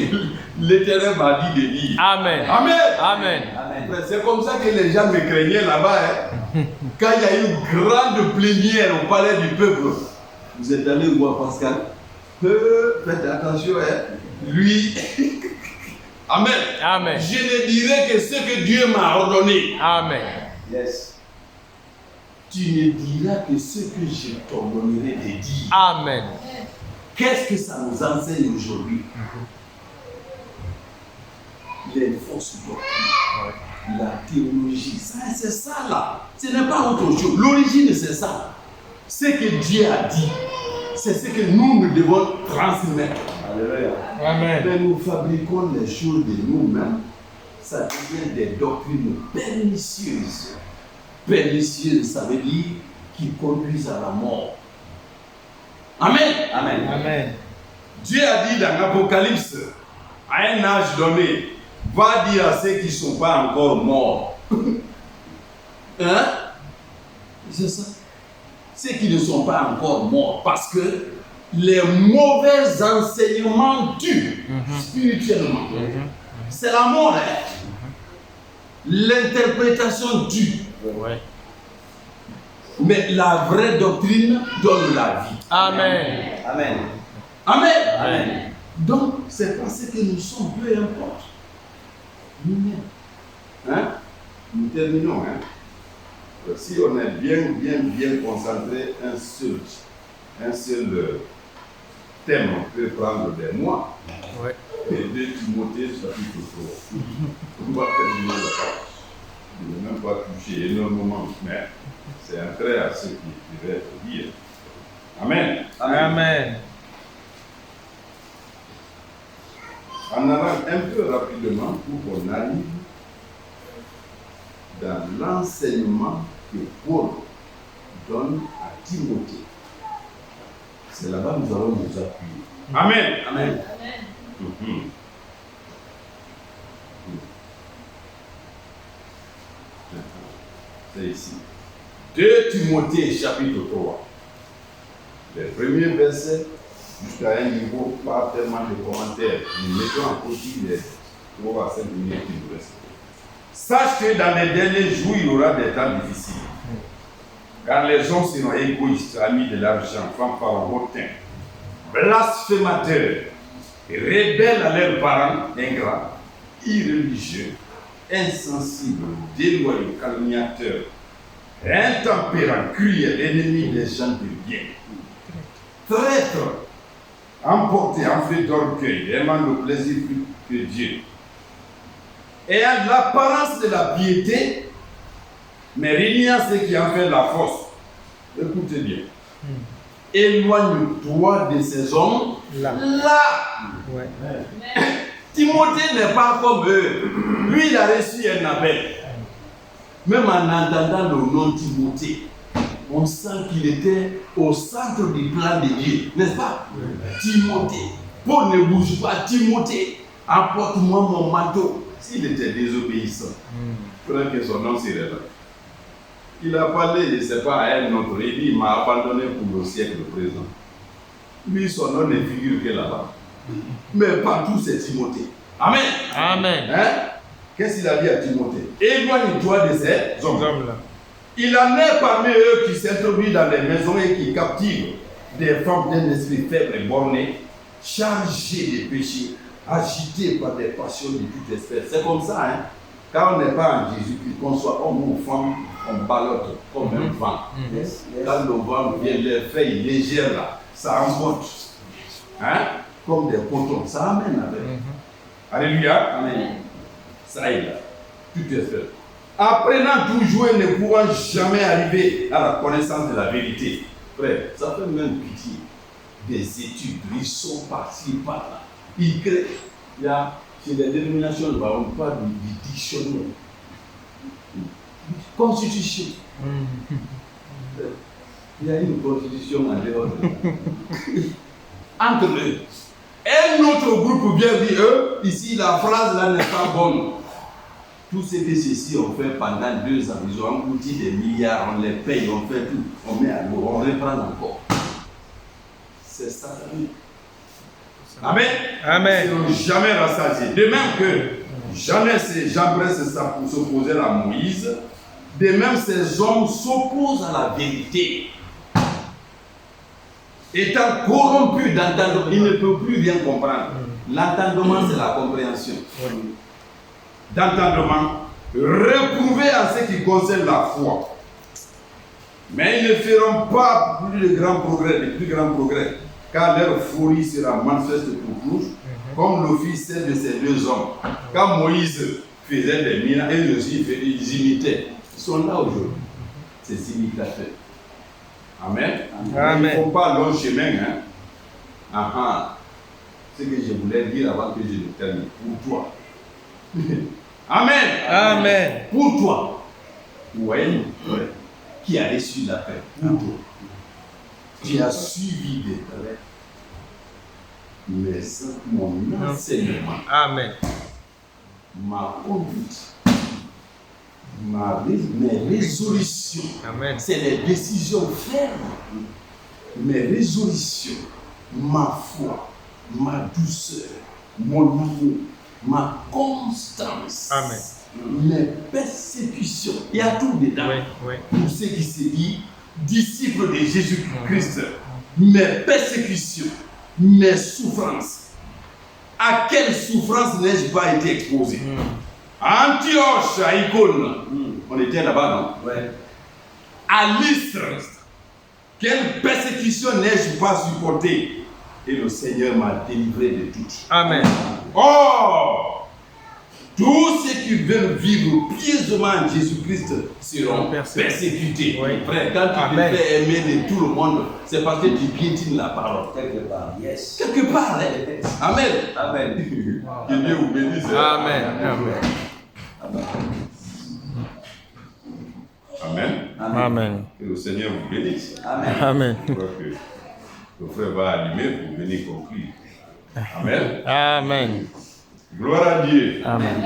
l'Éternel m'a dit de dire. Amen. Amen. Amen. C'est comme ça que les gens me craignaient là-bas. Quand il y a eu une grande plénière au palais du peuple, vous êtes allé voir Pascal. Faites attention, lui. Amen. Amen. Je ne dirai que ce que Dieu m'a ordonné. Amen. Yes. Tu ne diras que ce que je t'ordonnerai de dire. Amen. Qu'est-ce que ça nous enseigne aujourd'hui? Les fausses doctrines, la théologie, c'est ça là. Ce n'est pas autre chose. L'origine, c'est ça. Ce que Dieu a dit, c'est ce que nous devons transmettre. Amen. Mais nous fabriquons les choses de nous-mêmes. Ça devient des doctrines pernicieuses. Pernicieuses, ça veut dire qui conduisent à la mort. Amen. Amen. Amen. Dieu a dit dans l'Apocalypse, à un âge donné, va dire à ceux qui ne sont pas encore morts. C'est ça. Ceux qui ne sont pas encore morts. Parce que les mauvais enseignements tuent spirituellement. C'est la mort. L'interprétation tue. Ouais. Mais la vraie doctrine donne la vie. Amen. Amen. Amen. Amen. Donc, c'est parce que nous sommes, peu importe. Nous-mêmes. Nous terminons. Si on est bien concentré, un seul thème peut prendre des mois. Ouais. Et 2 Timothée chapitre 3. On va terminer là-bas. Je ne vais même pas toucher énormément, mais c'est un trait à ce qui devait être dit. Amen. Amen. En allant un peu rapidement pour qu'on arrive dans l'enseignement que Paul donne à Timothée. C'est là-bas que nous allons nous appuyer. Amen. Amen. Mhm. C'est ici. 2 Timothée chapitre 3. Les premiers versets jusqu'à un niveau, pas tellement de commentaires. Nous mettons en copie les 3 à 5 minutes qui nous restent. Sache que dans les derniers jours, il y aura des temps difficiles. Car les hommes seront égoïstes, amis de l'argent, fanfarons, hautains, blasphémateurs, rebelles à leurs parents, ingrats, irreligieux, insensibles, déloyaux, calomniateurs, intempérants, cruels, ennemis des gens de bien, traîtres, emportés en fait d'orgueil, aimant le plaisir plus que Dieu, ayant l'apparence de la piété, mais régnant ce qui en fait la force. Écoutez bien. Éloigne-toi de ces hommes là. Ouais. Timothée n'est pas comme eux. Lui, il a reçu un appel. Même en entendant le nom Timothée, on sent qu'il était au centre du plan de Dieu, n'est-ce pas? Timothée. Paul ne bouge pas. Timothée, apporte-moi mon manteau. S'il était désobéissant, faudrait que son nom serait là. Il a parlé, je ne sais pas, à un autre. Il dit, il m'a abandonné pour le siècle présent. Lui, son nom ne figure que là-bas. Mais partout, c'est Timothée. Amen. Amen. Hein? Qu'est-ce qu'il a dit à Timothée? Éloigne-toi de ces hommes-là. Là. Il en est parmi eux qui s'introduisent dans les maisons et qui captivent des femmes d'un esprit faible et borné, chargées de péchés, agitées par des passions de toute espèce. C'est comme ça, hein? Quand on n'est pas en Jésus-Christ, qu'on soit homme ou femme, on ballotte comme un vent. Quand le vent vient, les feuilles légères là, ça emporte. Hein? Comme des cotons, ça amène avec. Alléluia. Amen. Ça est là. Tout est fait. Apprenant toujours et ne pouvant jamais arriver à la connaissance de la vérité. Frère, ça fait même pitié. Des études, ils sont partis par là. Ils créent. Il y a, chez les dénominations, on parle du dictionnaire. Constitution. Il y a une constitution en dehors de là. Entre eux. Un autre groupe vient dire, ici la phrase là n'est pas bonne. Tout ce que ceci ont fait pendant 2 ans, ils ont englouti des milliards, on les paye, on fait tout, on met à l'eau, on reprend encore. C'est ça. Amen. Amen. Ils ne seront jamais rassasiés. De même que Jeannès et Jambres s'opposaient à Moïse, de même ces hommes s'opposent à la vérité. Étant corrompus d'entendement, ils ne peuvent plus rien comprendre. L'entendement, c'est la compréhension. D'entendement, reprouvés en ce qui concerne la foi. Mais ils ne feront pas plus de grands progrès, car leur folie sera manifeste pour tous, comme le fit celle de ces 2 hommes. Quand Moïse faisait des miracles, eux aussi ils imitaient. Ils sont là aujourd'hui, ces imitateurs. Amen. Amen. Il ne faut pas long chemin. Hein? Ce que je voulais dire avant que je ne termine. Pour toi. Amen. Amen. Pour toi. Oui. Qui a reçu la paix. Pour toi. Tu as suivi des traits. Mais mon enseignement. Amen. Ma conduite. Mes résolutions. Amen. C'est les décisions fermes. Mes résolutions, ma foi, ma douceur, mon amour, ma constance. Amen. Mes persécutions. Il y a tout dedans. Oui. Pour ceux qui se disent disciples de Jésus-Christ. Mes persécutions, mes souffrances. À quelle souffrance n'ai-je pas été exposé? Antioche, à Icône, on était là-bas, non? Ouais. À Lystre, quelle persécution n'ai-je pas supporté? Et le Seigneur m'a délivré de toutes. Amen. Oh! Tous ceux qui veulent vivre pieusement en Jésus-Christ seront persécutés. Oui. Frère, quand tu te Amen. fais aimer de tout le monde, c'est parce que tu piétines la parole. Quelque part, yes. Quelque part, hein? Amen. Amen. Que Dieu vous bénisse. hein. Amen. Amen. Amen. Amen. Que le Seigneur vous bénisse. Amen. Amen. Je crois que le frère va allumer pour venir conclure. Amen. Amen. Gloire à Dieu. Amen.